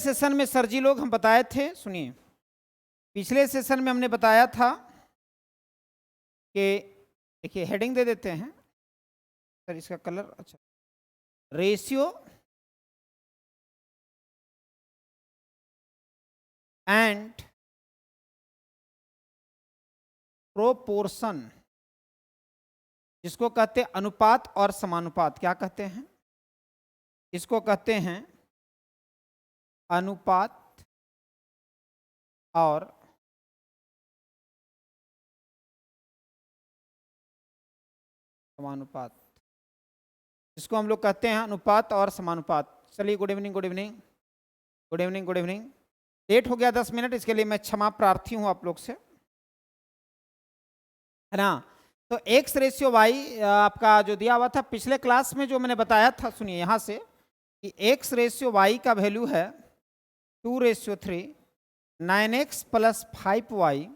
Session में sir जी लोग हम बताए थे, सुनिए, पिछले सेशन में हमने बताया था कि देखिए हेडिंग दे देते हैं सर, इसका कलर अच्छा, रेशियो एंड प्रोपोर्शन, जिसको कहते हैं अनुपात और समानुपात। क्या कहते हैं? इसको कहते हैं अनुपात और समानुपात, इसको हम लोग कहते हैं अनुपात और समानुपात। चलिए, good evening good evening good evening good evening. Late हो गया 10 मिनट, इसके लिए मैं क्षमा प्रार्थी हूं आप लोग से, है ना। तो एक्स रेशियो वाई आपका जो दिया हुआ था पिछले क्लास में, जो मैंने बताया था, सुनिए यहां से कि एक्स रेशियो वाई का वैल्यू है 2:3, 9x plus 5y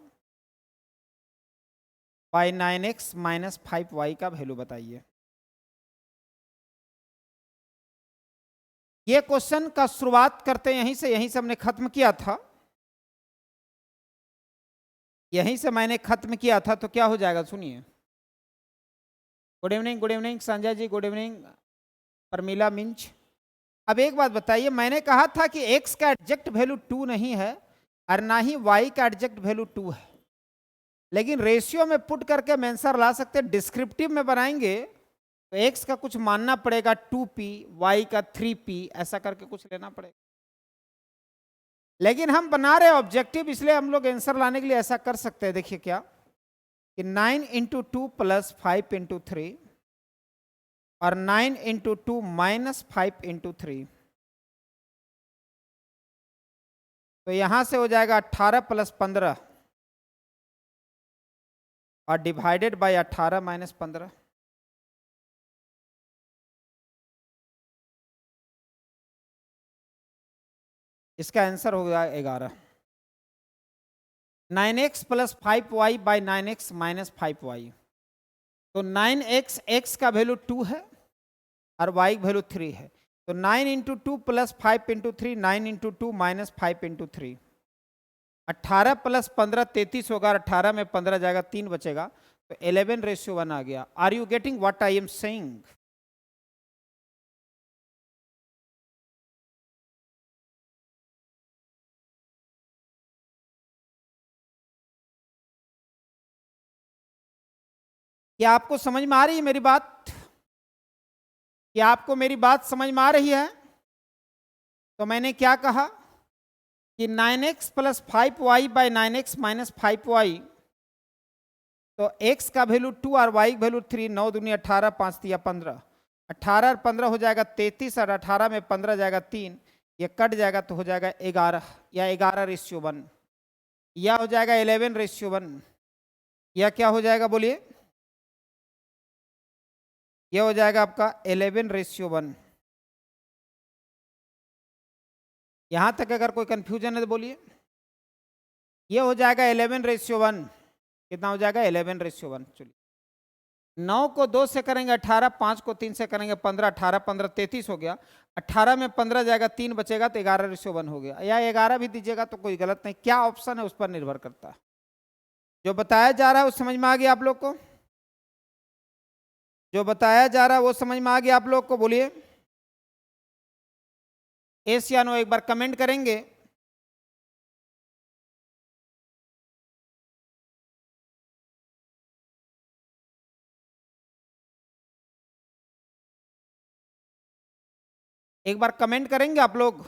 by 9x minus 5y का वैल्यू बताइए। ये क्वेश्चन का शुरुआत करते हैं यहीं से हमने खत्म किया था, यहीं से मैंने खत्म किया था। तो क्या हो जाएगा, सुनिए। Good evening Sanjay ji, good evening Parmila Minj. अब एक बात बताइए, मैंने कहा था कि x का एग्जैक्ट वैल्यू 2 नहीं है और ना ही y का एग्जैक्ट वैल्यू 2 है, लेकिन रेशियो में पुट करके हम आंसर ला सकते हैं। डिस्क्रिप्टिव में बनाएंगे तो x का कुछ मानना पड़ेगा 2p, y का 3p, ऐसा करके कुछ लेना पड़ेगा। लेकिन हम बना रहे ऑब्जेक्टिव, इसलिए हम लोग आंसर लाने के लिए ऐसा कर सकते हैं। देखिए क्या कि 9 इंटू 2 प्लस 5 इंटू 3 और 9 इंटू 2 माइनस 5 इंटू 3, तो यहां से हो जाएगा 18 प्लस 15 और डिवाइडेड बाय 18 माइनस 15। इसका आंसर हो गया 11। 9x plus 5y by 9x minus 5y, तो 9x x का वैल्यू 2 है और y वैल्यू 3 है। तो 9 into 2 plus 5 into 3, 9 into 2 minus 5 into 3, 18 plus 15 33 होगा, 18 में 15 जाएगा, 3 बचेगा, तो 11:1 आ गया। Are you getting what I am saying? क्या आपको समझ में आ रही है मेरी बात? क्या आपको मेरी बात समझ में आ रही है? तो मैंने क्या कहा कि 9x plus 5y by 9x minus 5y, तो x का वैल्यू 2 और y वैल्यू 3, 9 दूनी 18, 5 तिया 15, 18 और 15 हो जाएगा 33 और 18 में 15 जाएगा 3, ये कट जाएगा तो हो जाएगा 11 या 11:1, या हो जाएगा 11:1, या क्या हो जाएगा बोलिए? ये हो जाएगा आपका 11:1। यहां तक अगर कोई कंफ्यूजन है तो बोलिए। ये हो जाएगा 11:1। कितना हो जाएगा? 11:1। चलिए, 9 को 2 से करेंगे 18, 5 को 3 से करेंगे 15, 18 15 33 हो गया, 18 में 15 जाएगा, 3 बचेगा, तो 11:1 हो गया। या 11 भी दीजिएगा तो कोई गलत नहीं, क्या ऑप्शन है उस पर निर्भर करता है। जो बताया जा रहा है वो समझ में आ गया आप लोग को? जो बताया जा रहा है वो समझ में आ गया आप लोग को? बोलिए एस या नो, एक बार कमेंट करेंगे। एक बार कमेंट करेंगे आप लोग?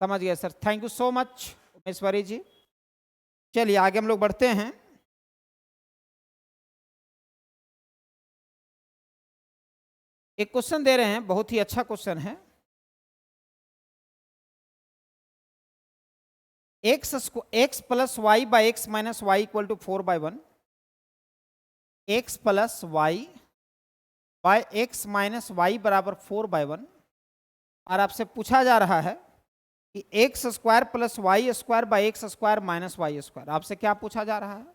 समझ गए sir, thank you so much Umeshwari ji. चलिए आगे हम लोग बढ़ते हैं। एक क्वेश्चन दे रहे हैं, बहुत ही अच्छा क्वेश्चन है। X plus y by x minus y equal to 4/1, x plus y by x minus y बराबर 4/1, और आपसे पूछा जा रहा है कि x square plus y square by x square minus y square. आपसे क्या पूछा जा रहा है?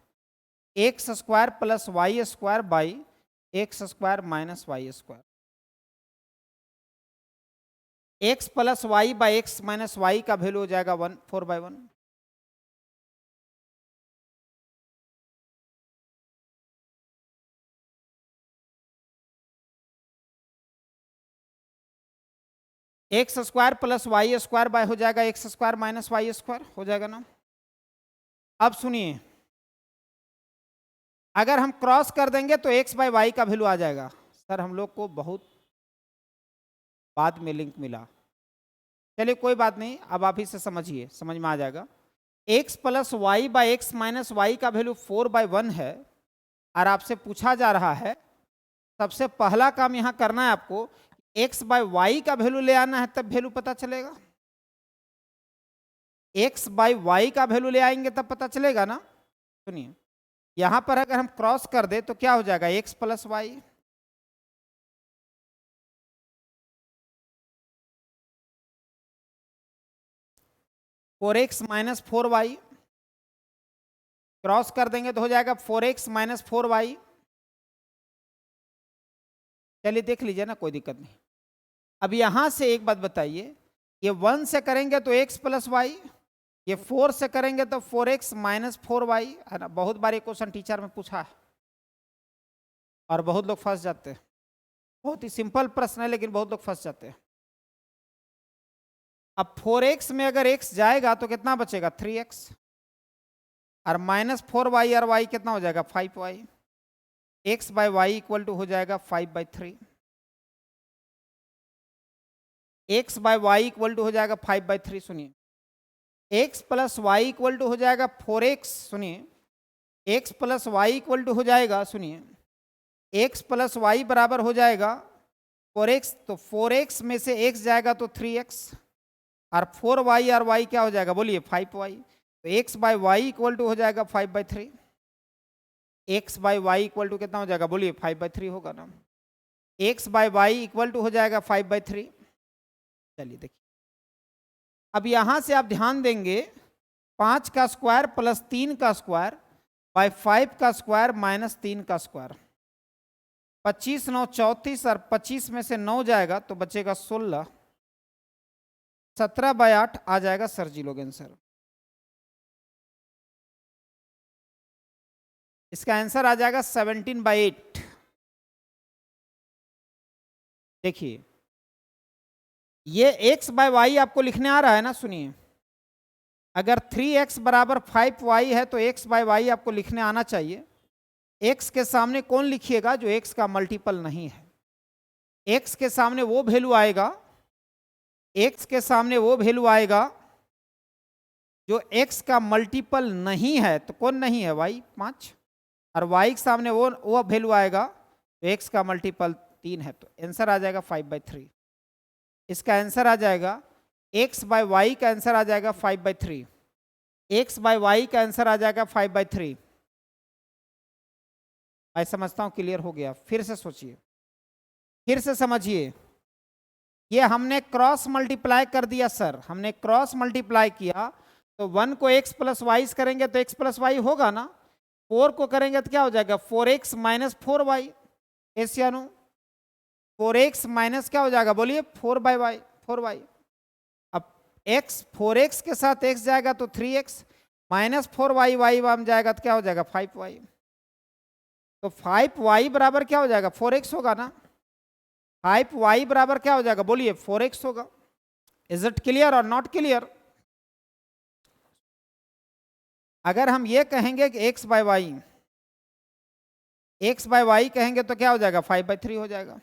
X square plus y square by x square minus y square. x plus y by x minus y का वैल्यू हो जाएगा 1 4/1। X square plus y square by हो जाएगा x square minus y square, हो जाएगा ना। अब सुनिए, अगर हम क्रॉस कर देंगे तो एक्स बाय वाई का वैल्यू आ जाएगा। सर हम लोग को बहुत बाद में लिंक मिला, चलिए कोई बात नहीं, अब आप ही से समझिए, समझ में आ जाएगा। X plus y by x minus y का वैल्यू 4/1 है, और आपसे पूछा जा रहा है, सबसे पहला काम यहां करना है आपको, एक्स बाय वाई का वैल्यू ले आना है, तब वैल्यू पता चलेगा। एक्स बाय वाई का वैल्यू ले आएंगे तब पता चलेगा ना। सुनिए, यहां पर अगर हम क्रॉस कर दे तो क्या हो जाएगा, x plus y, four x minus 4y, cross कर देंगे तो हो जाएगा 4x माइनस 4y। चलिए देख लीजिए ना, कोई दिक्कत नहीं। अब यहां से एक बात बताइए, ये 1 से करेंगे तो x प्लस वाई, ये 4 से करेंगे तो 4x माइनस 4y, है ना। बहुत बार ये क्वेश्चन टीचर में पूछा है और बहुत लोग फंस जाते हैं। बहुत ही सिंपल प्रश्न है लेकिन बहुत लोग फंस जाते हैं। अब 4x में अगर x जाएगा तो कितना बचेगा, 3x, और माइनस 4y और y कितना हो जाएगा, 5y। x by y equal to हो जाएगा 5/3, x by y equal to हो जाएगा 5/3। सुनिए, x plus y equal to हो जाएगा 4x, सुनिए, x plus y equal to हो जाएगा, सुनिए, x प्लस वाई बराबर हो जाएगा 4x, तो 4x में से x जाएगा तो 3x, और 4y और y क्या हो जाएगा, बोलिए 5y। तो x by y equal to हो जाएगा 5/3, x by y equal to कितना हो जाएगा, बोलिए 5/3 होगा ना। x by y equal to हो जाएगा 5/3। चलिए देखिए, अब यहां से आप ध्यान देंगे, 5 का स्क्वायर प्लस 3 का स्क्वायर बाय 5 का स्क्वायर माइनस 3 का स्क्वायर, 25 9 34, और 25 में से 9 जाएगा तो बचेगा 16, 17/8 आ जाएगा सर जी लोग आंसर। इसका आंसर आ जाएगा 17/8। देखिए, ये x बाय वाई आपको लिखने आ रहा है ना। सुनिए, अगर 3x बराबर 5y है तो x बाय वाई आपको लिखने आना चाहिए। x के सामने कौन लिखिएगा, जो x का मल्टीपल नहीं है। x के सामने वो वैल्यू आएगा, x के सामने वो वैल्यू आएगा जो x का मल्टीपल नहीं है। तो कौन नहीं है, y 5, और y के सामने वो वैल्यू आएगा तो x का मल्टीपल 3 है। तो आंसर आ जाएगा 5/3। इसका आंसर आ जाएगा, x बाय वाई का आंसर आ जाएगा 5/3, x बाय वाई का आंसर आ जाएगा 5/3। मैं समझता हूं क्लियर हो गया। फिर से सोचिए, फिर से समझिए, ये हमने क्रॉस मल्टीप्लाई कर दिया सर, हमने क्रॉस मल्टीप्लाई किया, तो 1 को x प्लस वाई करेंगे तो x प्लस वाई होगा ना। 4 को करेंगे तो क्या हो जाएगा, 4x minus 4y, एशियानो 4x minus क्या हो जाएगा, बोलिए 4y। अब x 4x के साथ x जाएगा तो 3x, माइनस 4y y वाम जाएगा तो क्या हो जाएगा 5y। तो 5y बराबर क्या हो जाएगा, 4x होगा ना। 5y बराबर क्या हो जाएगा, बोलिए 4x होगा। इज इट क्लियर और नॉट क्लियर। अगर हम ये कहेंगे कि x बाय वाई कहेंगे तो क्या हो जाएगा, 5/3 हो जाएगा।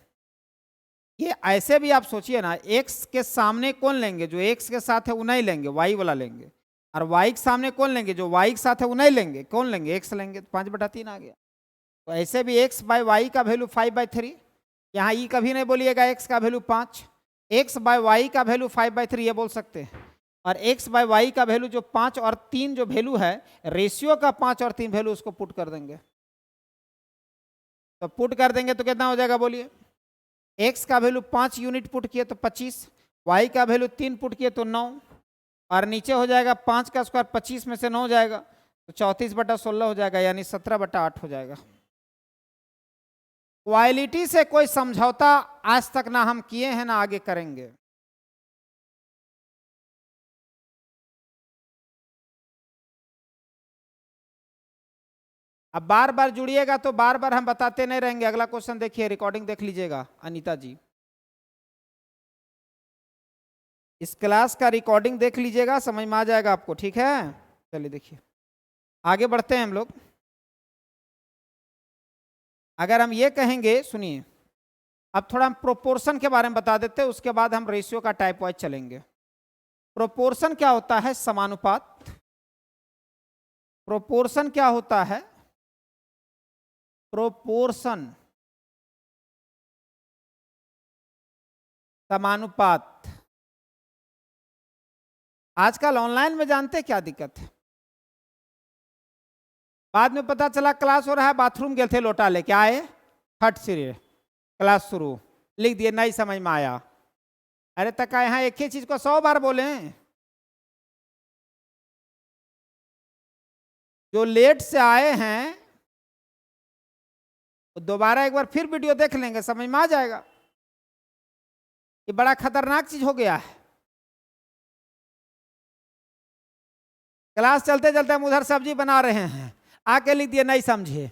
ये ऐसे भी आप सोचिए ना, x के सामने कौन लेंगे, जो x के साथ है वो नहीं लेंगे, y वाला लेंगे, और y के सामने कौन लेंगे, जो y के साथ है वो नहीं लेंगे, कौन लेंगे, x लेंगे। तो 5/3 आ गया। तो ऐसे भी x बाय वाई का वैल्यू 5/3, यहाँ ई कभी नहीं बोलिएगा, x का वैल्यू 5, x बाय वाई का वैल्यू 5/3 ये बोल सकते हैं। और x बाय वाई का वैल्यू जो 5 और 3 जो वैल्यू है, रेशियो का 5 और 3 वैल्यू, उसको पुट कर देंगे। तो पुट कर देंगे तो कितना हो जाएगा, बोलिए, x का वैल्यू 5 यूनिट पुट किए तो 25, y का वैल्यू 3 पुट किए तो 9, और नीचे हो जाएगा 5 का स्क्वायर, 25 में से 9 जाएगा तो 34/16 हो जाएगा, यानी 17/8 हो जाएगा। क्वालिटी से कोई समझौता आज तक ना हम किए हैं ना आगे करेंगे। अब बार बार जुड़िएगा तो बार बार हम बताते नहीं रहेंगे। अगला क्वेश्चन देखिए, रिकॉर्डिंग देख लीजिएगा अनीता जी, इस क्लास का रिकॉर्डिंग देख लीजिएगा, समझ में आ जाएगा आपको, ठीक है। चलिए देखिए आगे बढ़ते हैं हम लोग। अगर हम ये कहेंगे, सुनिए, अब थोड़ा हम प्रोपोर्शन के बारे में बता देते हैं, उसके बाद हम रेशियो का टाइप वाइज चलेंगे। प्रोपोर्शन क्या होता है? समानुपात। प्रोपोर्शन क्या होता है? प्रोपोर्शन समानुपात। आजकल ऑनलाइन में जानते क्या दिक्कत है? बाद में पता चला क्लास हो रहा है, बाथरूम गए थे, लोटा लेके आए, फट सिरे क्लास शुरू, लिख दिए, नहीं समझ में आया। अरे तक यहाँ एक ही चीज को 100 बार बोले। जो लेट से आए हैं तो दोबारा एक बार फिर वीडियो देख लेंगे, समझ में आ जाएगा। ये बड़ा खतरनाक चीज हो गया है। क्लास चलते चलते हम उधर सब्जी बना रहे हैं, आके लिख दिए नहीं समझे।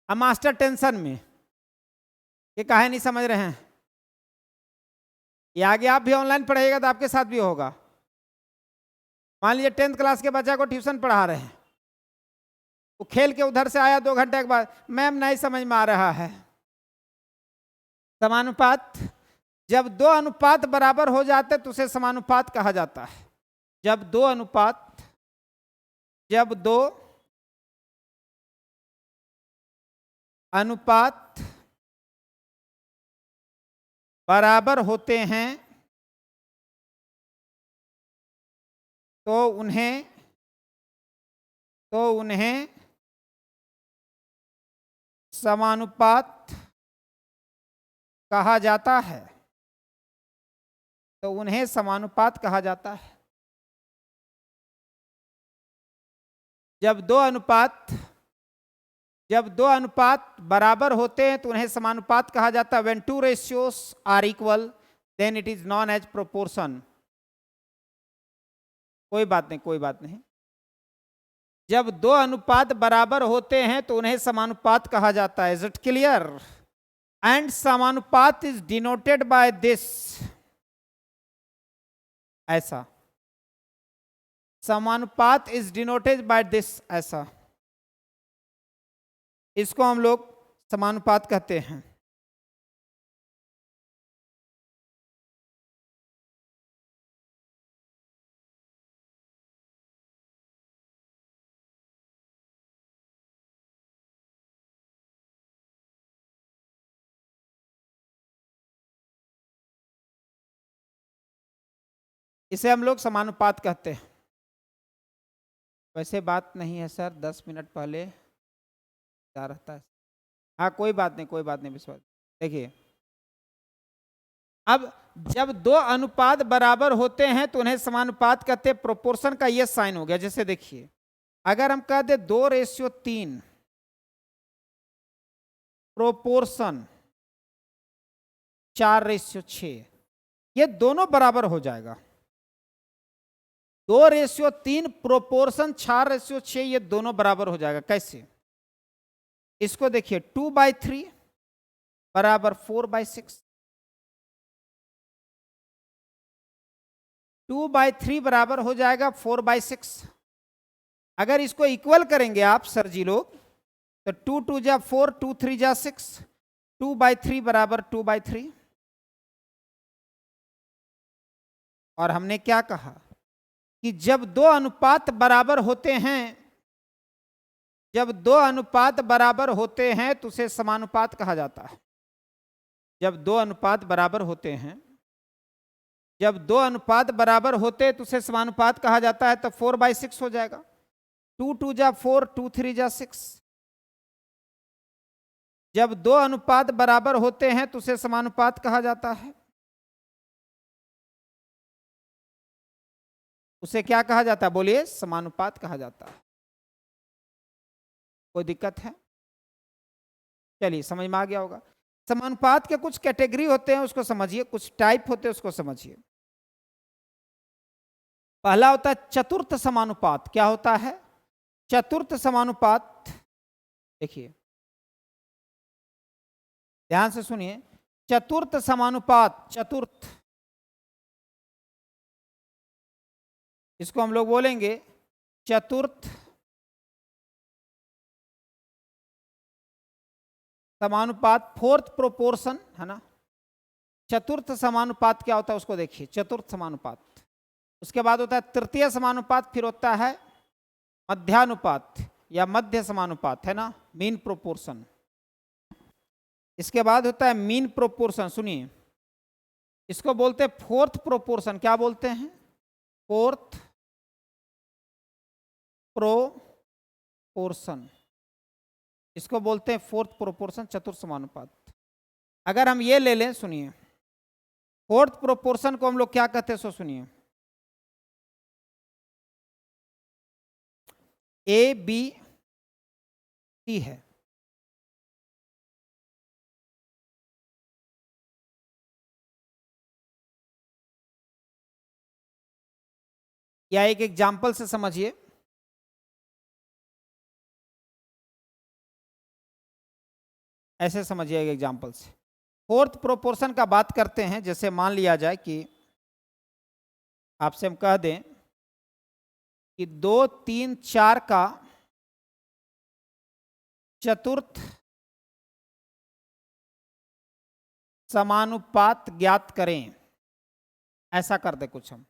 अब मास्टर टेंशन में, ये काहे नहीं समझ रहे हैं। ये आगे आप भी ऑनलाइन पढ़ेगा तो आपके साथ भी होगा। मान लीजिए 10th क्लास के बच्चा को ट्यूशन पढ़ा रहे हैं, वो खेल के उधर से आया 2 घंटे के बाद, मैम नहीं समझ में आ रहा है। समानुपात, जब 2 अनुपात बराबर हो जाते तो उसे समानुपात कहा जाता है। जब 2 अनुपात बराबर होते हैं तो उन्हें समानुपात कहा जाता है। तो उन्हें समानुपात कहा जाता है। जब दो अनुपात बराबर होते हैं तो उन्हें समानुपात कहा जाता है। When two ratios are equal, then it is known as proportion. कोई बात नहीं। जब 2 अनुपात बराबर होते हैं तो उन्हें समानुपात कहा जाता है। Is it clear? And समानुपात is denoted by this. ऐसा समानुपात is denoted by this, ऐसा, इसको हम लोग समानुपात कहते हैं। इसे हम लोग समानुपात कहते हैं। वैसे बात नहीं है सर, 10 मिनट पहले क्या रहता है। हाँ कोई बात नहीं विश्वास। देखिए अब जब 2 अनुपात बराबर होते हैं तो उन्हें समानुपात कहते हैं। प्रोपोर्शन का ये साइन हो गया। जैसे देखिए अगर हम कह दे 2:3 प्रोपोर्शन 4:6, ये दोनों बराबर हो जाएगा। 2:3 प्रोपोर्शन 4:6, ये दोनों बराबर हो जाएगा। कैसे? इसको देखिए 2/3 बराबर 4/6, 2/3 बराबर हो जाएगा 4/6। अगर इसको इक्वल करेंगे आप सर जी लोग तो 2 2 जा 4, 2 3 जा 6, 2/3 बराबर 2/3। और हमने क्या कहा कि जब 2 अनुपात बराबर होते हैं, जब 2 अनुपात बराबर होते हैं तो उसे समानुपात कहा जाता है। जब 2 अनुपात बराबर होते हैं, जब 2 अनुपात बराबर होते हैं तो उसे समानुपात कहा जाता है। तो 4/6 हो जाएगा। 2 2 जा 4, 2 3 जा 6। जब 2 अनुपात बराबर होते हैं तो उसे समानुपात कहा जाता है। उसे क्या कहा जाता है? बोलिए, समानुपात कहा जाता है। कोई दिक्कत है? चलिए समझ में आ गया होगा। समानुपात के कुछ कैटेगरी होते हैं, उसको समझिए, कुछ टाइप होते हैं, उसको समझिए। पहला होता है चतुर्थ समानुपात। क्या होता है? चतुर्थ समानुपात देखिए ध्यान से सुनिए, चतुर्थ समानुपात, चतुर्थ, इसको हम लोग बोलेंगे चतुर्थ समानुपात, फोर्थ प्रोपोर्शन, है ना। चतुर्थ समानुपात क्या होता है उसको देखिए, चतुर्थ समानुपात। उसके बाद होता है तृतीय समानुपात, फिर होता है मध्यानुपात या मध्य समानुपात, है ना, मीन प्रोपोर्शन। इसके बाद होता है मीन प्रोपोर्शन, सुनिए इसको बोलते हैं फोर्थ प्रोपोर्शन। क्या बोलते हैं? फोर्थ प्रोपोर्शन, इसको बोलते हैं फोर्थ प्रोपोर्शन, चतुर्थ समानुपात। अगर हम ये ले लें, सुनिए फोर्थ प्रोपोर्शन को हम लोग क्या कहते हैं, सो सुनिए, ए बी सी है। या एक एग्जाम्पल से समझिए, ऐसे समझिए एक एग्जाम्पल से। फोर्थ प्रोपोर्शन का बात करते हैं, जैसे मान लिया जाए कि आपसे हम कह दें कि 2, 3, 4 का चतुर्थ समानुपात ज्ञात करें, ऐसा कर दे कुछ हम,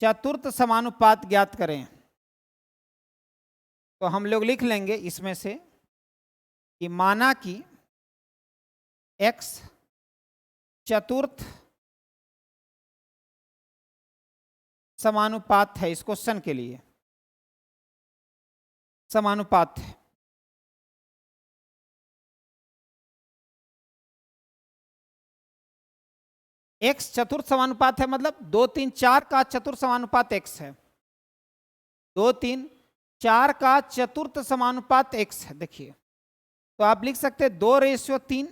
चतुर्थ समानुपात ज्ञात करें, तो हम लोग लिख लेंगे इसमें से कि माना कि x चतुर्थ समानुपात है, इस क्वेश्चन के लिए समानुपात है। x चतुर्थ समानुपात है, मतलब 2, 3, 4 का चतुर्थ समानुपात x है। 2, 3, 4 का चतुर्थ समानुपात x है। देखिए तो आप लिख सकते हैं 2:3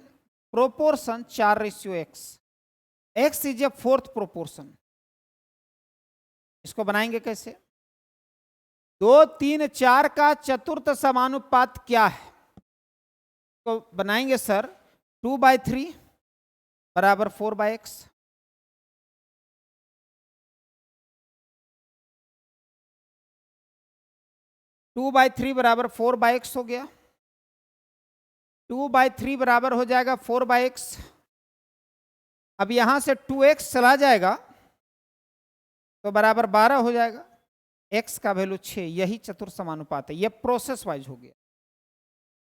proportion 4:x, x is a fourth proportion. इसको बनाएंगे कैसे? 2, 3, 4 का चतुर्थ समानुपात क्या है, तो बनाएंगे सर 2/3 बराबर 4/x, 2/3 बराबर 4/x हो गया। 2/3 बराबर हो जाएगा 4/x। अब यहां से 2x चला जाएगा तो बराबर 12 हो जाएगा, x का वैल्यू 6। यही चतुर्थ समानुपात है, यह प्रोसेस वाइज हो गया।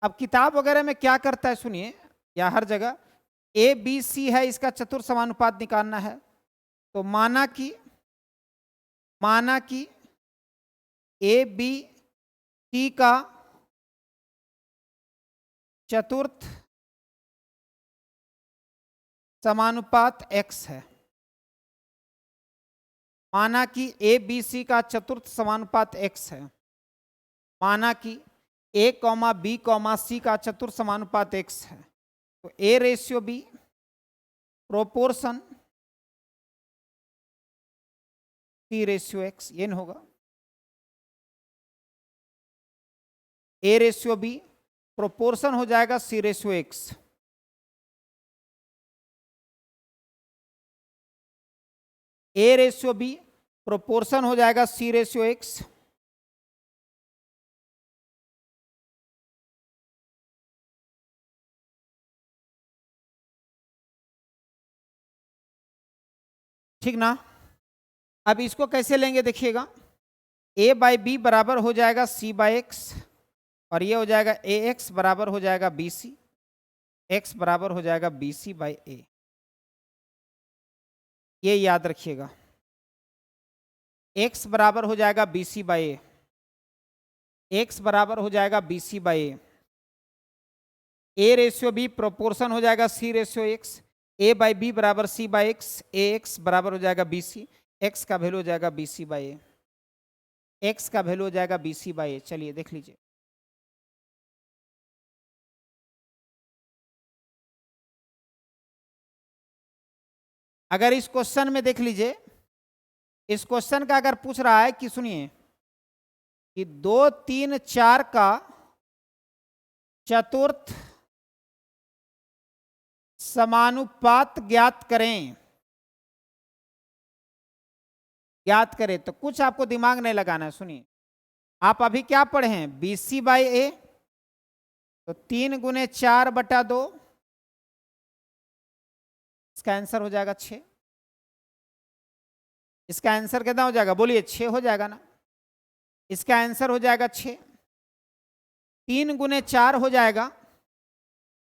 अब किताब वगैरह में क्या करता है सुनिए, या हर जगह ए बी सी है, इसका चतुर्थ समानुपात निकालना है, तो माना कि ए बी सी का चतुर्थ समानुपात x है। माना कि ए बी सी का चतुर्थ समानुपात x है। माना कि a, b, c का चतुर्थ समानुपात x है, तो a/b प्रोपोर्शन c/x, ये न होगा। a/b प्रोपोर्शन हो जाएगा c/x। a/b प्रोपोर्शन हो जाएगा c/x। ठीक ना? अब इसको कैसे लेंगे देखिएगा, a/b बराबर हो जाएगा c/x, और ये हो जाएगा ax बराबर हो जाएगा bc, x बराबर हो जाएगा bc/a। ये याद रखिएगा, x बराबर हो जाएगा bc/a, x बराबर हो जाएगा bc/a। a/b प्रोपोर्शन हो जाएगा c/x, a/b बराबर c/x, ax बराबर हो जाएगा bc, x का वैल्यू हो जाएगा bc/a, x का वैल्यू हो जाएगा bc/a। चलिए देख लीजिए, अगर इस क्वेश्चन में देख लीजिए, इस क्वेश्चन का अगर पूछ रहा है कि सुनिए कि 2, 3, 4 का चतुर्थ समानुपात ज्ञात करें। ज्ञात करें तो कुछ आपको दिमाग नहीं लगाना है। सुनिए, आप अभी क्या पढ़े हैं, BC बाई ए, तो 3 गुने 4/2, इसका आंसर हो जाएगा 6। इसका आंसर कितना हो जाएगा, बोलिए 6 हो जाएगा ना। इसका आंसर हो जाएगा 6। 3 गुने 4 हो जाएगा,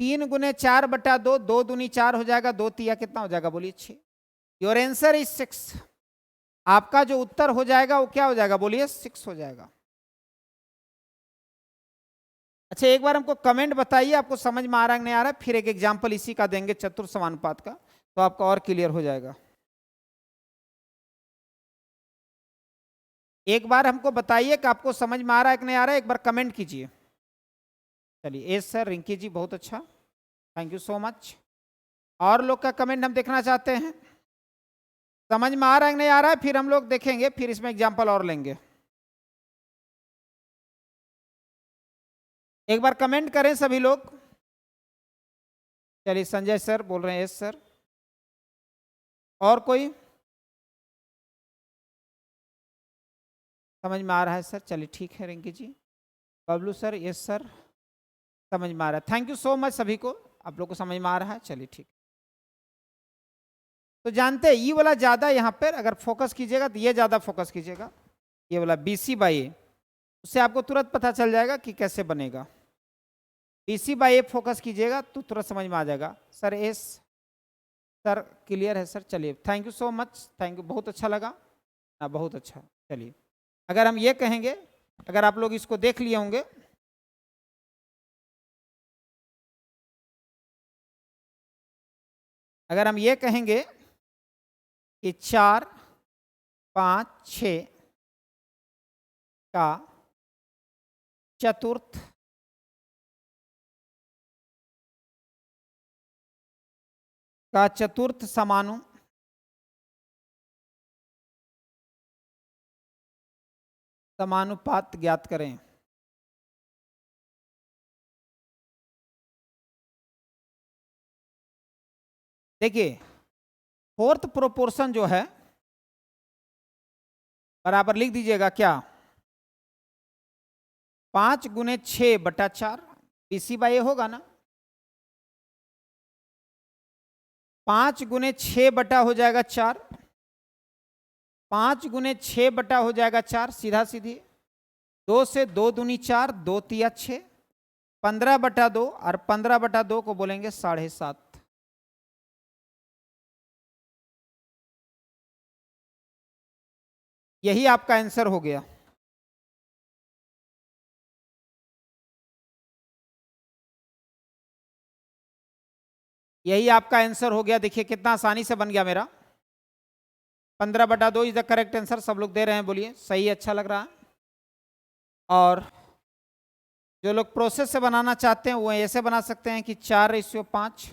3 गुने 4/2, 2 दूनी 4 हो जाएगा, 2 तिया कितना हो जाएगा, बोलिए 6। Your answer is 6। आपका जो उत्तर हो जाएगा वो क्या हो जाएगा, बोलिए 6 हो जाएगा। अच्छा, एक बार हमको कमेंट बताइए आपको समझ में आ रहा है नहीं आ रहा है, फिर एक एग्जांपल इसी का देंगे चतुर्थ समानुपात का, तो आपका और क्लियर हो जाएगा। एक बार हमको बताइए कि आपको समझ में आ रहा है कि नहीं आ रहा है, एक बार कमेंट कीजिए। चलिए, यस सर, रिंकी जी बहुत अच्छा, थैंक यू सो मच। और लोग का कमेंट हम देखना चाहते हैं। समझ में आ रहा है कि नहीं आ रहा है, फिर हम लोग देखेंगे, फिर इसमें एग्जांपल और लेंगे। एक बार कमेंट करें सभी लोग। चलिए, संजय सर बोल रहे हैं यस सर। और कोई समझ में आ रहा है सर, चलिए ठीक है। रिंकी जी, बबलू सर यस सर, समझ में आ रहा है, थैंक यू सो मच सभी को, आप लोग को समझ में आ रहा है, चलिए ठीक। तो जानते हैं ये वाला ज्यादा यहाँ पर अगर फोकस कीजिएगा तो ये ज्यादा फोकस कीजिएगा, ये वाला BC बाई ए, उससे आपको तुरंत पता चल जाएगा कि कैसे बनेगा। BC बाई ए फोकस कीजिएगा तो तुरंत समझ में आ जाएगा। सर एस सर क्लियर है सर, चलिए thank you so much, thank you, बहुत अच्छा लगा ना, बहुत अच्छा। चलिए, अगर हम ये कहेंगे, अगर आप लोग इसको देख लिए होंगे, अगर हम ये कहेंगे कि 4, 5, 6 का चतुर्थ समानुपात ज्ञात करें। देखिए, फोर्थ प्रोपोर्शन जो है बराबर लिख दीजिएगा क्या, 5 गुने 6/4, BC बाई ए होगा ना। 5 गुने 6 हो जाएगा 4, 5 गुने 6 हो जाएगा 4, सीधा सीधी 2 से 2 दूनी 4, 2 तिया 6, 15/2, और 15/2 को बोलेंगे 7.5। यही आपका आंसर हो गया। यही आपका आंसर हो गया, देखिए कितना आसानी से बन गया मेरा। 15/2 इज द करेक्ट आंसर, सब लोग दे रहे हैं, बोलिए सही, अच्छा लग रहा है। और जो लोग प्रोसेस से बनाना चाहते हैं वो ऐसे बना सकते हैं कि 4:5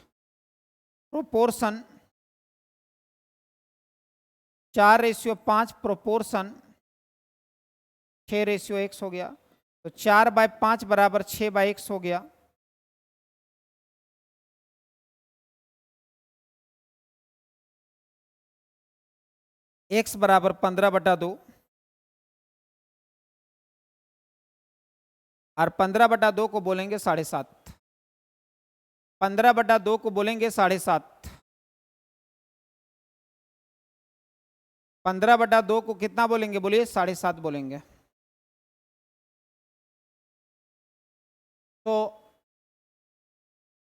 प्रोपोर्शन, 4:5 प्रोपोर्शन 6:1 हो गया, तो 4/5 बराबर 6/1 हो गया। x बराबर 15/2, और 15/2 को बोलेंगे 7.5, 15/2 को बोलेंगे 7.5, 15/2 को कितना बोलेंगे, बोलिए 7.5 बोलेंगे। तो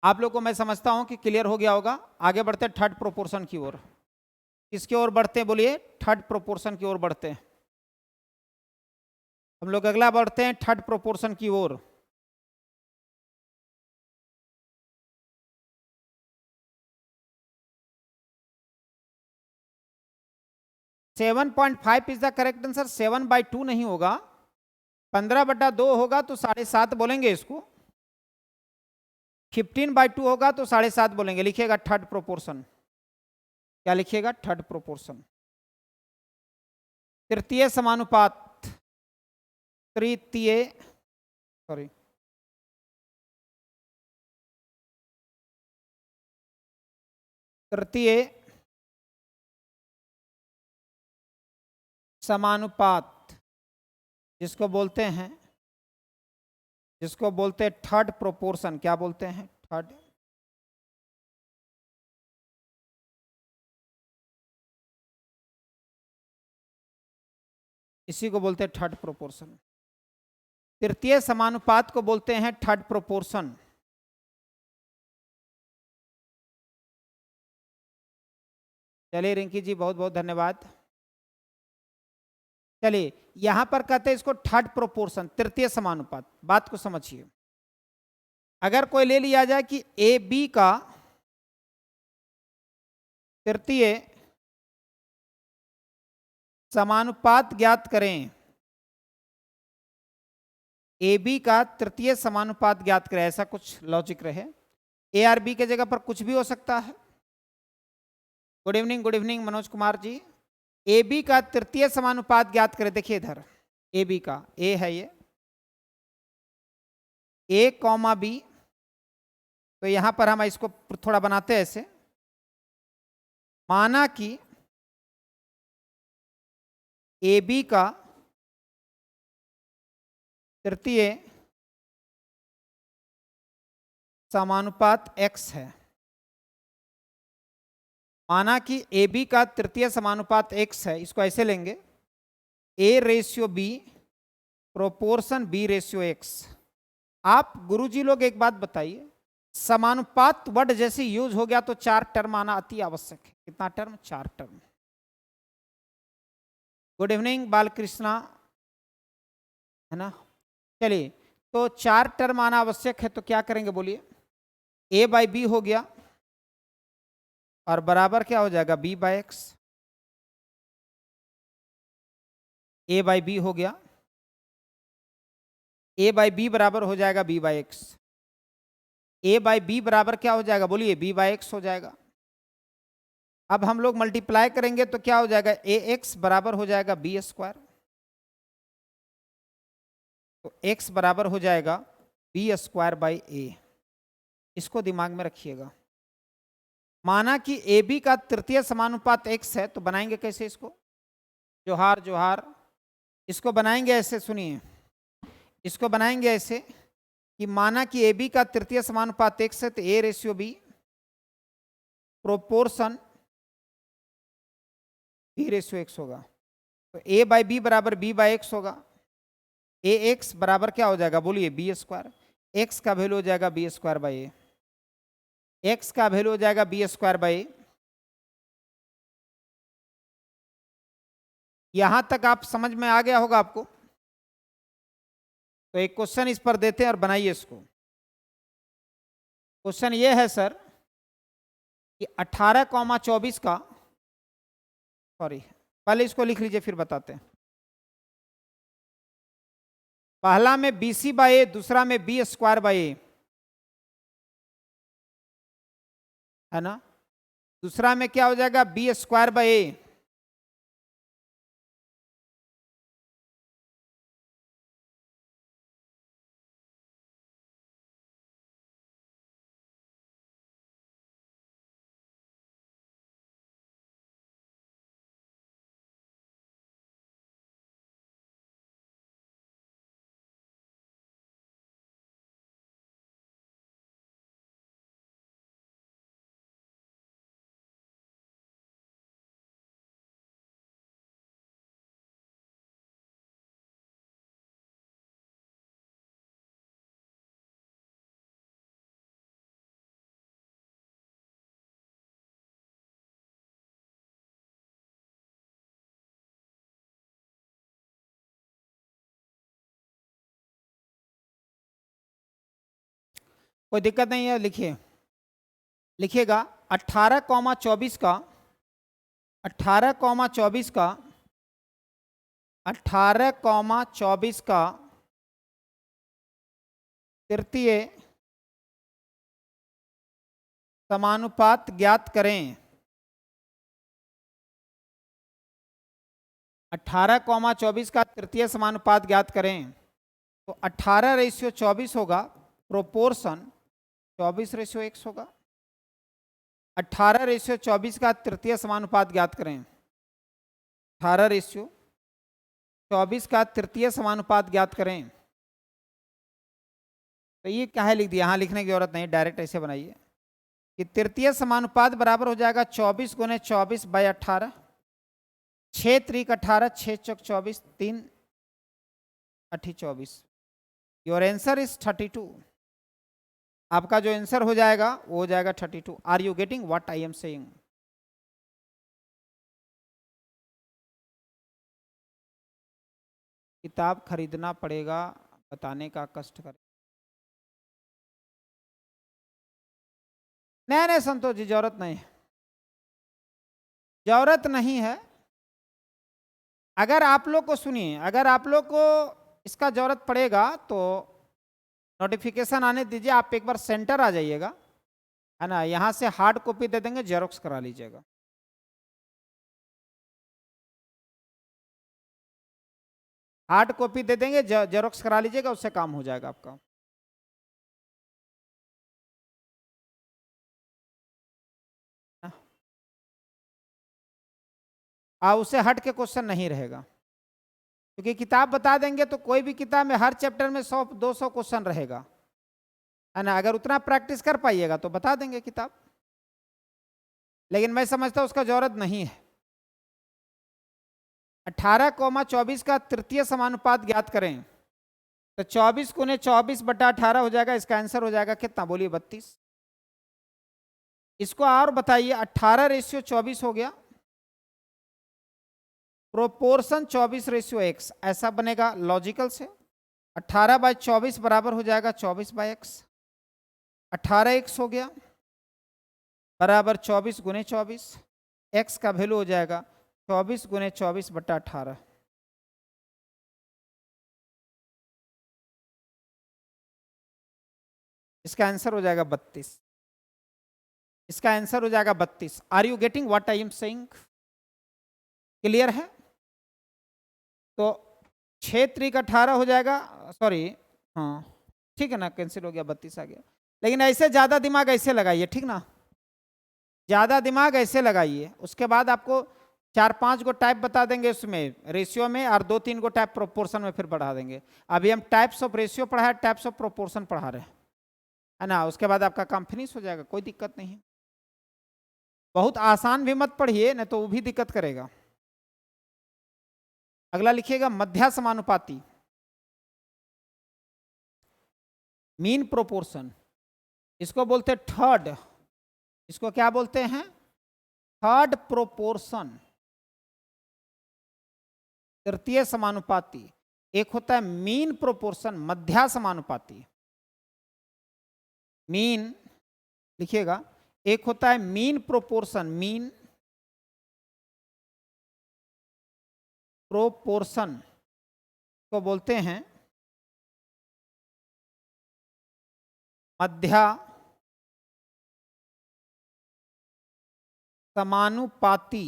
आप लोग को मैं समझता हूं कि क्लियर हो गया होगा। आगे बढ़ते हैं थर्ड प्रोपोर्शन की ओर। किसकी ओर बढ़ते हैं, बोलिए थर्ड प्रोपोर्शन की ओर बढ़ते हैं। हम लोग अगला बढ़ते हैं थर्ड प्रोपोर्शन की ओर। Seven 7.5 is the correct answer, 7/2 नहीं होगा, 15/2 होगा तो 7.5 बोलेंगे इसको, 15/2 होगा तो 7.5 बोलेंगे। लिखिएगा थर्ड प्रोपोर्शन, क्या लिखिएगा, थर्ड प्रोपोर्शन, तृतीय समानुपात। तृतीय सॉरी तृतीय समानुपात जिसको बोलते हैं थर्ड प्रोपोर्शन। क्या बोलते हैं? थर्ड इसी को बोलते हैं थर्ड प्रोपोर्शन। तृतीय समानुपात को बोलते हैं थर्ड प्रोपोर्शन। चलिए रिंकी जी, बहुत बहुत धन्यवाद। चलिए यहां पर कहते हैं इसको थर्ड प्रोपोर्शन, तृतीय समानुपात। बात को समझिए, अगर कोई ले लिया जाए कि ए बी का तृतीय समानुपात ज्ञात करें, ए बी का तृतीय समानुपात ज्ञात करें, ऐसा कुछ लॉजिक रहे। ए आर बी के जगह पर कुछ भी हो सकता है। Good evening Manoj Kumar ji. A B का तृतीय समानुपात ज्ञात करें। देखिए इधर ए बी का, ए है ये, ए कॉमा बी। तो यहां पर हम इसको थोड़ा बनाते हैं ऐसे, माना कि ए बी का तृतीय समानुपात x है। माना कि ए बी का तृतीय समानुपात x है। इसको ऐसे लेंगे, a ratio b proportion b ratio x। आप गुरुजी लोग एक बात बताइए, समानुपात वर्ड जैसे यूज हो गया तो 4 टर्म आना अति आवश्यक है। कितना term? 4 term. Good evening Balkrishna, है ना। चलिए, तो 4 टर्म आना आवश्यक है, तो क्या करेंगे बोलिए? a बाई बी हो गया और बराबर क्या हो जाएगा? b by x. a by B हो गया, a बाई बी बराबर हो जाएगा b by x. a by B बराबर क्या हो जाएगा बोलिए? b बाई एक्स हो जाएगा। अब हम लोग मल्टीप्लाई करेंगे तो क्या हो जाएगा? ए एक्स बराबर हो जाएगा बी स्क्वायर। तो x बराबर हो जाएगा बी स्क्वायर बाई ए। इसको दिमाग में रखिएगा। माना कि ए बी का तृतीय समानुपात x है, तो बनाएंगे कैसे इसको? जोहार जोहार। इसको बनाएंगे ऐसे, सुनिए, इसको बनाएंगे ऐसे कि माना कि ए बी का तृतीय समानुपात x है, तो a ratio b proportion b ratio x होगा। तो a बाई बी बराबर b बाई एक्स होगा। ए एक्स बराबर क्या हो जाएगा बोलिए? B square. एक्स का वैल्यू हो जाएगा B square by A. X का वैल्यू हो जाएगा बी स्क्वायर बाई ए। यहां तक आप समझ में आ गया होगा आपको। तो एक क्वेश्चन इस पर देते हैं और बनाइए इसको। क्वेश्चन ये है सर कि 18,24 का, सॉरी पहले इसको लिख लीजिए फिर बताते हैं। पहला में बी सी बाई ए, दूसरा में बी स्क्वायर बाई ए, है ना। दूसरा में क्या हो जाएगा? बी स्क्वायर बाई ए। कोई दिक्कत नहीं है, लिखिए, लिखिएगा 18,24 का 18,24 का 18,24 का तृतीय समानुपात ज्ञात करें। 18,24 का तृतीय समानुपात ज्ञात करें। तो 18:24 होगा, प्रोपोर्शन 24:1 होगा। 18:24 का तृतीय समानुपात ज्ञात करें। 18:24 का तृतीय समानुपात ज्ञात करें। तो ये क्या है लिख दिया, यहाँ लिखने की जरूरत नहीं, डायरेक्ट ऐसे बनाइए कि तृतीय समानुपात बराबर हो जाएगा 24 × 24 / 18। 6 × 18, 6 × 24, 3 × 24। Your answer is 32। आपका जो आंसर हो जाएगा वो हो जाएगा 32। Are you getting what I am saying? किताब खरीदना पड़ेगा, बताने का कष्ट करें। नहीं नहीं संतोष जी, जरूरत नहीं, जरूरत नहीं है। अगर आप लोग को सुनिए, अगर आप लोग को इसका जरूरत पड़ेगा तो नोटिफिकेशन आने दीजिए, आप एक बार सेंटर आ जाइएगा, है ना, यहाँ से हार्ड कॉपी दे देंगे, जेरोक्स करा लीजिएगा। हार्ड कॉपी दे देंगे, जेरोक्स करा लीजिएगा, उससे काम हो जाएगा आपका। उससे हट के क्वेश्चन नहीं रहेगा, क्योंकि किताब बता देंगे तो कोई भी किताब में हर चैप्टर में 100-200 क्वेश्चन रहेगा, है ना। अगर उतना प्रैक्टिस कर पाइएगा तो बता देंगे किताब, लेकिन मैं समझता हूं उसका जरूरत नहीं है। 18,24 का तृतीय समानुपात ज्ञात करें। तो 24 × 24/18 हो जाएगा। इसका आंसर हो जाएगा कितना, बोलिए 32। इसको और बताइए, 18:24 हो गया, प्रोपोर्शन 24:x, ऐसा बनेगा लॉजिकल से। 18/24 बराबर हो जाएगा 24/x। 18x हो गया बराबर 24 × 24। x का वैल्यू हो जाएगा 24 × 24/18। इसका आंसर हो जाएगा 32। इसका आंसर हो जाएगा 32। Are you getting what I am saying? Clear है? तो 6 × 18 हो जाएगा, सॉरी, हाँ ठीक है ना, कैंसिल हो गया, 32 आ गया। लेकिन ऐसे ज्यादा दिमाग ऐसे लगाइए, ठीक ना, ज्यादा दिमाग ऐसे लगाइए। उसके बाद आपको 4-5 को टाइप बता देंगे उसमें रेशियो में, और 2-3 को टाइप प्रोपोर्शन में फिर बढ़ा देंगे। अभी हम टाइप्स ऑफ रेशियो पढ़ा है, टाइप्स ऑफ प्रोपोर्शन पढ़ा रहे हैं, है ना। उसके बाद आपका काम फिनिश हो जाएगा, कोई दिक्कत नहीं है। बहुत आसान भी मत पढ़िए, नहीं तो वो भी दिक्कत करेगा। अगला लिखिएगा मध्या समानुपाती, मीन प्रोपोर्शन। इसको बोलते हैं थर्ड, इसको क्या बोलते हैं, थर्ड प्रोपोर्शन, तृतीय समानुपाती। एक होता है मीन प्रोपोर्शन, मध्या समानुपाती। मीन लिखिएगा, एक होता है मीन प्रोपोर्शन, मीन प्रोपोर्शन को बोलते हैं मध्या समानुपाती।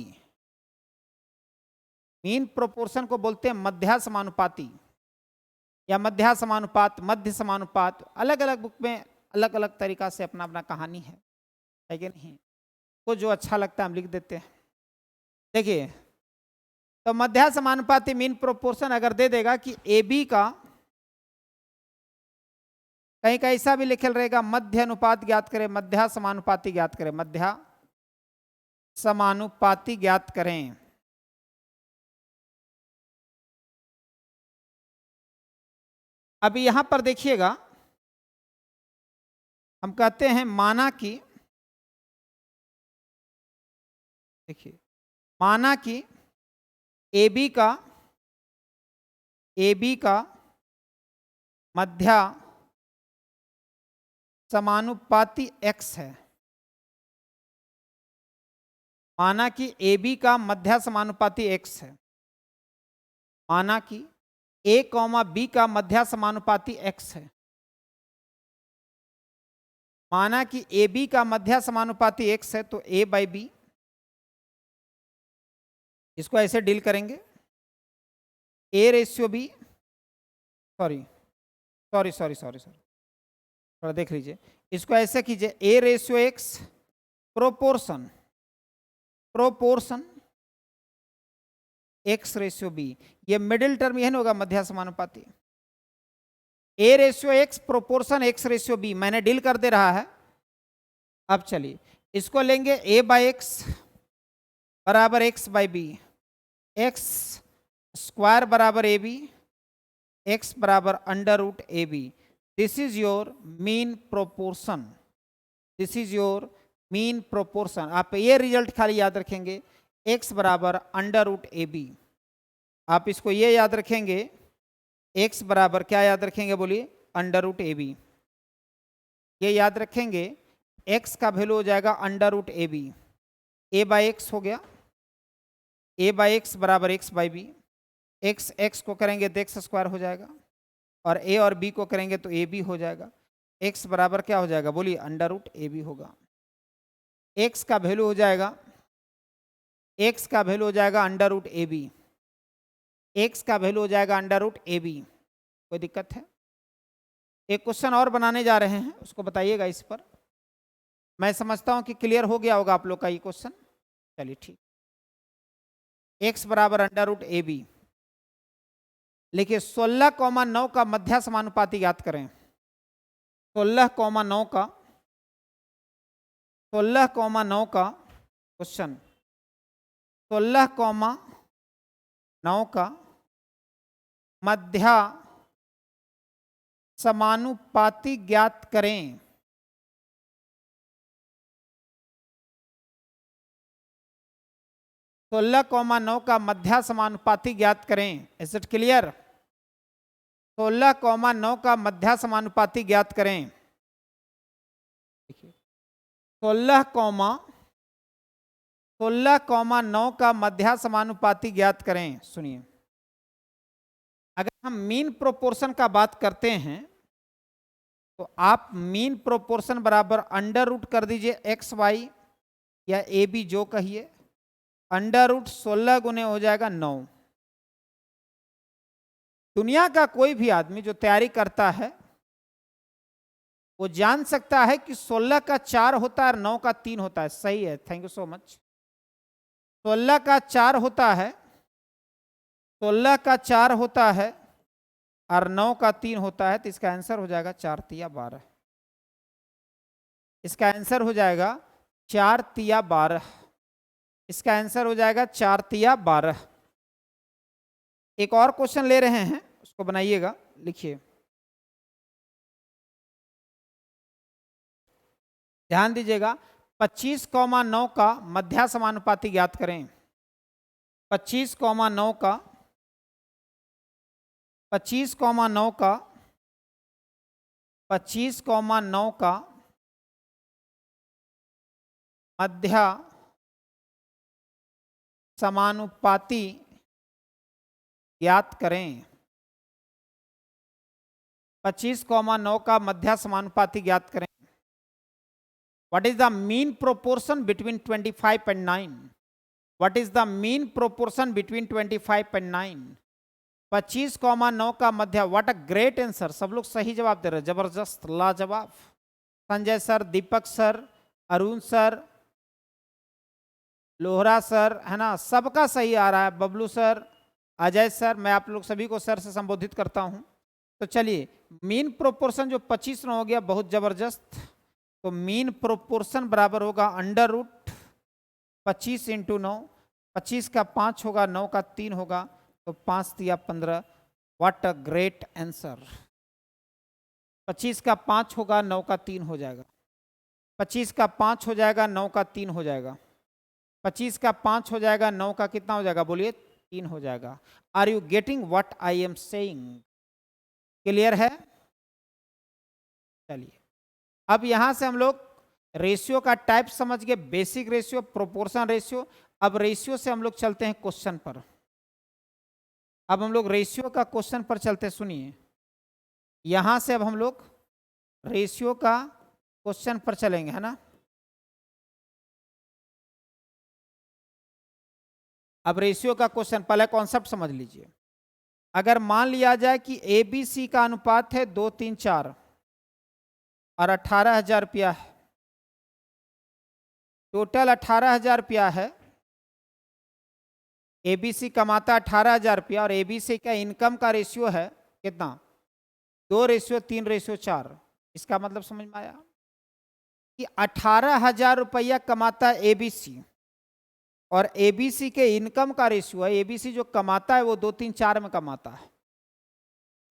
मीन प्रोपोर्शन को बोलते हैं मध्या समानुपाती या मध्या समानुपात, मध्य समानुपात। अलग अलग बुक में अलग अलग तरीका से अपना अपना कहानी है कि नहीं, को जो अच्छा लगता है हम लिख देते हैं। देखिए, तो मध्या समानुपाती मीन प्रोपोर्शन अगर दे देगा कि ए बी का, कहीं का ऐसा भी लिखल रहेगा मध्य अनुपात ज्ञात करें, मध्या समानुपाती ज्ञात करें, मध्या समानुपाती ज्ञात करें। अभी यहां पर देखिएगा, हम कहते हैं माना कि, देखिए माना कि ए बी का मध्या समानुपाती x है। माना कि ए बी का मध्या समानुपाती x है। माना कि a, b का मध्या समानुपाती x है। माना कि ए बी का मध्या समानुपाती x है, तो a/b, इसको ऐसे डील करेंगे, a/b, sorry sorry sorry sorry sorry, थोड़ा देख लीजिए, इसको ऐसे कीजिए, A ratio x proportion proportion x ratio B, ये मिडिल टर्म यह होगा मध्य समानुपाती। A ratio x proportion x ratio B मैंने डील कर दे रहा है। अब चलिए इसको लेंगे, ए बाई एक्स बराबर x by B, x square बराबर ए बी, एक्स बराबर under root A B. This is your mean proportion, this is your mean proportion. आप ये रिजल्ट खाली याद रखेंगे, एक्स बराबर अंडर रूट ए बी। आप इसको ये याद रखेंगे, एक्स बराबर क्या याद रखेंगे बोलिए, अंडर रूट ए बी। ये याद रखेंगे, एक्स का वैल्यू हो जाएगा under root A B, A by x हो गया, ए बाई एक्स बराबर x by B. X x को करेंगे तो एक्स स्क्वायर हो जाएगा, और ए और बी को करेंगे तो ए बी हो जाएगा। एक्स बराबर क्या हो जाएगा बोलिए, अंडर रूट ए बी होगा। एक्स का वैल्यू हो जाएगा, एक्स का वैल्यू हो जाएगा under root A B, x का वैल्यू हो जाएगा अंडर रूट ए बी। कोई दिक्कत है? एक क्वेश्चन और बनाने जा रहे हैं, उसको बताइएगा इस पर। मैं समझता हूं कि क्लियर हो गया होगा आप लोग का ये क्वेश्चन। चलिए ठीक, एक्स बराबर अंडर रूट ए बी। लिखिए 16,9 का मध्य समानुपाती ज्ञात करें। 16,9 का 16,9 का क्वेश्चन, 16,9 का मध्य समानुपाती ज्ञात करें। सोलह कॉमा 9 का मध्य समानुपाती ज्ञात करें। Is it clear? 16,9 का मध्य समानुपाती ज्ञात करें। 16,9 का मध्य समानुपाती ज्ञात करें। सुनिए, अगर हम मीन प्रोपोर्शन का बात करते हैं तो आप मीन प्रोपोर्शन बराबर अंडर रूट कर दीजिए एक्स वाई या ए बी जो कहिए, अंडर रूट 16 गुने हो जाएगा 9। दुनिया का कोई भी आदमी जो तैयारी करता है वो जान सकता है कि 16 का 4 होता है और 9 का 3 होता है। सही है, थैंक यू सो मच। 16 का 4 होता है, 16 का 4 होता है और 9 का 3 होता है, तो इसका आंसर हो जाएगा 4 तिया 12। इसका आंसर हो जाएगा 4 तिया 12। इसका आंसर हो जाएगा 4 तिया 12। एक और क्वेश्चन ले रहे हैं, उसको बनाइएगा। लिखिए, ध्यान दीजिएगा, 25,9 का मध्य समानुपाती ज्ञात करें। 25,9 का 25,9 का 25,9 का मध्य समानुपाती ज्ञात करें। 25,9 का मध्य समानुपाती ज्ञात करें। What is the mean proportion between 25 and 9? What is the mean proportion between 25 and 9? 25,9 का मध्य। व्हाट अ ग्रेट आंसर, सब लोग सही जवाब दे रहे हैं, जबरदस्त, लाजवाब। Sanjay sir, Deepak sir, Arun sir, Lohra sir, है ना, सबका सही आ रहा है। बबलू सर, अजय सर, मैं आप लोग सभी को सर से संबोधित करता हूं। तो चलिए, मीन प्रोपोर्शन जो 25 हो गया, बहुत जबरदस्त। तो मीन प्रोपोर्शन बराबर होगा अंडर रूट 25 इंटू 9। 25 का 5 होगा, 9 का 3 होगा, तो 5 तिया 15। What a great answer. 25 का 5 होगा, 9 का 3 हो जाएगा। 25 का 5 हो जाएगा, 9 का 3 हो जाएगा। 25 का 5 हो जाएगा, 9 का कितना हो जाएगा बोलिए, 3 हो जाएगा। Are you getting what I am saying? Clear है? चलिए, अब यहां से हम लोग रेशियो का टाइप समझ गए, बेसिक रेशियो, प्रोपोर्शन रेशियो। अब रेशियो से हम लोग चलते हैं क्वेश्चन पर। अब हम लोग रेशियो का क्वेश्चन पर चलते हैं। सुनिए, यहां से अब हम लोग रेशियो का क्वेश्चन पर चलेंगे, है ना। अब रेशियो का क्वेश्चन, पहले कॉन्सेप्ट समझ लीजिए। अगर मान लिया जाए कि ABC का अनुपात है 234 और 18,000 रुपया है, टोटल 18,000 रुपया है, ABC कमाता 18,000 रुपया और ABC का इनकम का रेशियो है कितना, 2:3:4। इसका मतलब समझ में आया कि 18,000 रुपया कमाता है ABC और ABC के इनकम का रेशियो है, ABC जो कमाता है वो 2-3-4 में कमाता है,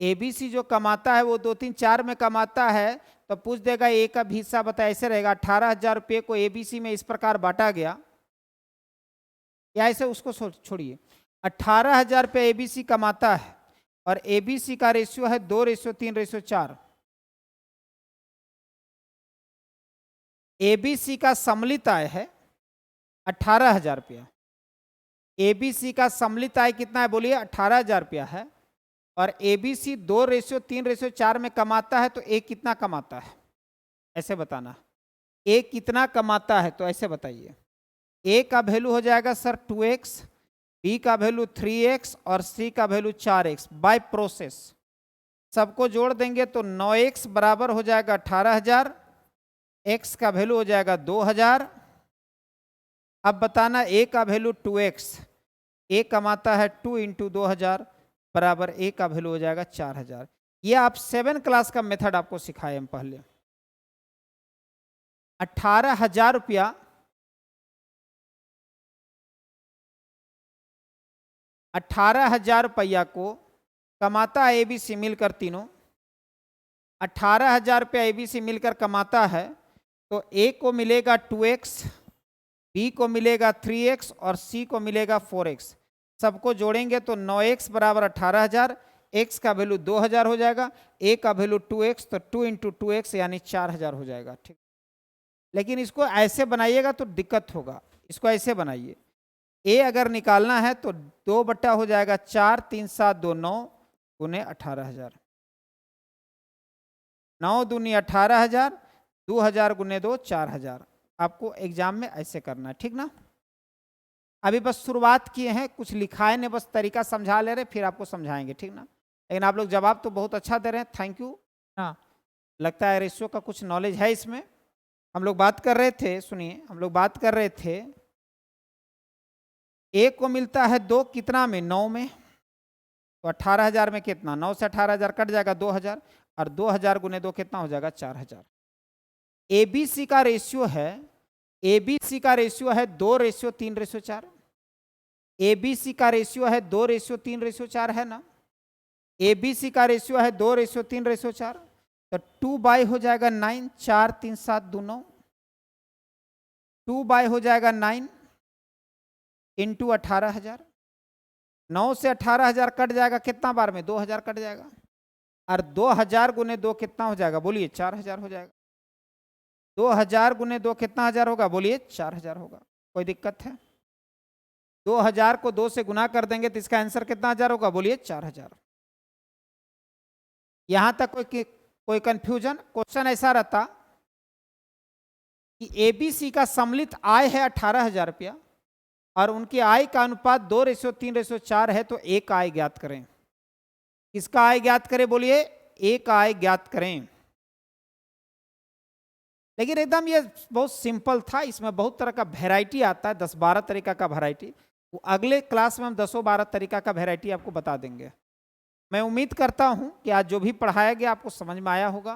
ABC जो कमाता है वो 2-3-4 में कमाता है, तो पूछ देगा ए का भी हिस्सा बता। ऐसे रहेगा 18,000 रुपये को ABC में इस प्रकार बांटा गया, या ऐसे उसको छोड़िए, 18,000 रुपये ABC कमाता है और ABC का रेशियो है 2:3:4। ABC का सम्मिलित आय है 18,000 रुपया, ABC का सम्मिलित आय कितना है बोलिए, 18,000 रुपया है और ABC 2:3:4 में कमाता है, तो ए कितना कमाता है ऐसे बताना, ए कितना कमाता है तो ऐसे बताइए। ए का वैल्यू हो जाएगा सर 2x, बी का वैल्यू 3x और सी का वैल्यू 4x बाय प्रोसेस। सबको जोड़ देंगे तो 9x बराबर हो जाएगा 18,000, x का वैल्यू हो जाएगा 2,000। अब बताना ए का वैल्यू 2x, ए कमाता है 2 × 2,000 बराबर ए का वैल्यू हो जाएगा 4,000। ये आप 7 क्लास का मेथड आपको सिखाए हम पहले। 18,000 रुपया 18,000 रुपया को कमाता है ABC मिलकर तीनों, 18,000 रुपया ABC मिलकर कमाता है, तो ए को मिलेगा 2x, बी को मिलेगा 3x और सी को मिलेगा 4x। सबको जोड़ेंगे तो 9x बराबर 18,000, x का वैल्यू 2,000 हो जाएगा, a का वैल्यू 2x, तो 2 × 2x यानी 4,000 हो जाएगा। ठीक, लेकिन इसको ऐसे बनाइएगा तो दिक्कत होगा, इसको ऐसे बनाइए, a अगर निकालना है तो 2 बट्टा हो जाएगा 4, 3 7 2 9 गुने 18,000, 9 दूनी 18,000, 2,000 गुने 2 4,000। आपको एग्जाम में ऐसे करना है, ठीक ना। अभी बस शुरुआत किए हैं, कुछ लिखाए ने बस तरीका समझा ले रहे, फिर आपको समझाएंगे, ठीक ना। लेकिन आप लोग जवाब तो बहुत अच्छा दे रहे हैं, थैंक यू ना। लगता है रेशियो का कुछ नॉलेज है इसमें। हम लोग बात कर रहे थे, सुनिए, हम लोग बात कर रहे थे ए को मिलता है 2 कितना में, 9 में, तो 18,000 में कितना, 9 से 18,000 कट जाएगा 2,000 और 2,000 गुने 2 कितना हो जाएगा 4,000। ABC का रेशियो है, ABC का रेशियो है 2:3:4, ABC का रेशियो है 2:3:4 है ना, ABC का रेशियो है 2:3:4, तो 2 बाय हो जाएगा 9, 4 3 7 2 9, 2 बाय हो जाएगा 9 इंटू 18,000, 9 से 18,000 कट जाएगा कितना बार में, 2,000 कट जाएगा, और 2,000 गुने 2 कितना हो जाएगा बोलिए, 4,000 हो जाएगा। 2,000 गुने 2 कितना हजार होगा बोलिए, 4,000 होगा। कोई दिक्कत है, 2,000 को 2 से गुना कर देंगे तो इसका आंसर कितना हजार होगा बोलिए, 4,000। यहां तक कोई कंफ्यूजन? क्वेश्चन ऐसा रहता कि ABC का सम्मिलित आय है 18,000 रुपया और उनकी आय का अनुपात 2:3:4 है, तो ए का आय ज्ञात करें। किसका आय ज्ञात करें बोलिए, ए का आय ज्ञात करें। लेकिन एकदम ये बहुत सिंपल था, इसमें बहुत तरह का वैरायटी आता है, 10-12 तरीका का वैरायटी। वो अगले क्लास में हम 10-12 तरीका का वैरायटी आपको बता देंगे। मैं उम्मीद करता हूं कि आज जो भी पढ़ाया गया आपको समझ में आया होगा,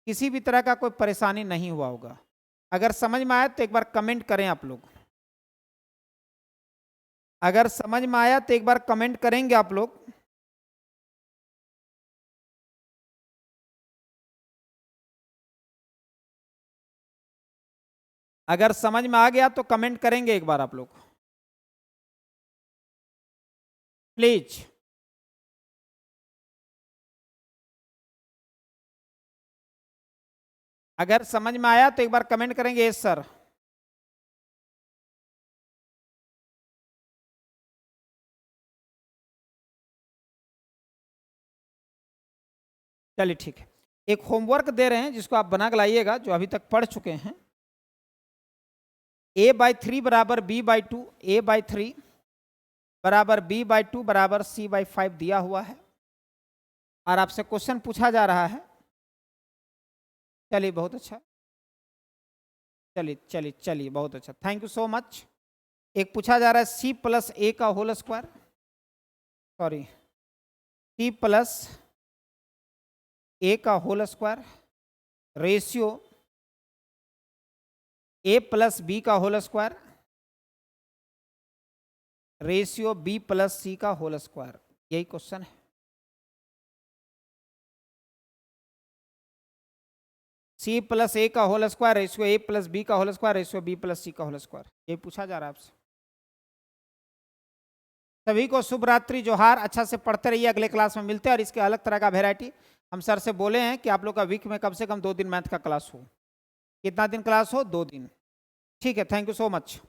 किसी भी तरह का कोई परेशानी नहीं हुआ होगा। अगर समझ में आया तो एक बार कमेंट करें आप लोग, अगर समझ में आया तो एक बार कमेंट करेंगे आप लोग। अगर समझ में आ गया तो कमेंट करेंगे एक बार आप लोग प्लीज। अगर समझ में आया तो एक बार कमेंट करेंगे यस सर। चलिए ठीक है, एक होमवर्क दे रहे हैं जिसको आप बना के लाइएगा, जो अभी तक पढ़ चुके हैं। a/3 बराबर b/2, a/3 बराबर b/2 बराबर c/5 दिया हुआ है। और आपसे क्वेश्चन पूछा जा रहा है। चलिए बहुत अच्छा, चलिए चलिए चलिए बहुत अच्छा, थैंक यू सो मच। एक पूछा जा रहा है सी प्लस ए का whole square, sorry c plus a का whole square ratio a plus b का whole square ratio b plus c का होल स्क्वायर, यही क्वेश्चन है। सी प्लस ए का whole square ratio a plus b का whole square ratio b plus c का whole square, यही पूछा जा रहा है आपसे। सभी को शुभ रात्रि, जोहार, अच्छा से पढ़ते रहिए, अगले क्लास में मिलते हैं। और इसके अलग तरह का वेराइटी हम सर से बोले हैं कि आप लोग का वीक में कम से कम 2 दिन मैथ का क्लास हो। कितना दिन क्लास हो? 2 दिन। ठीक है, थैंक यू सो मच।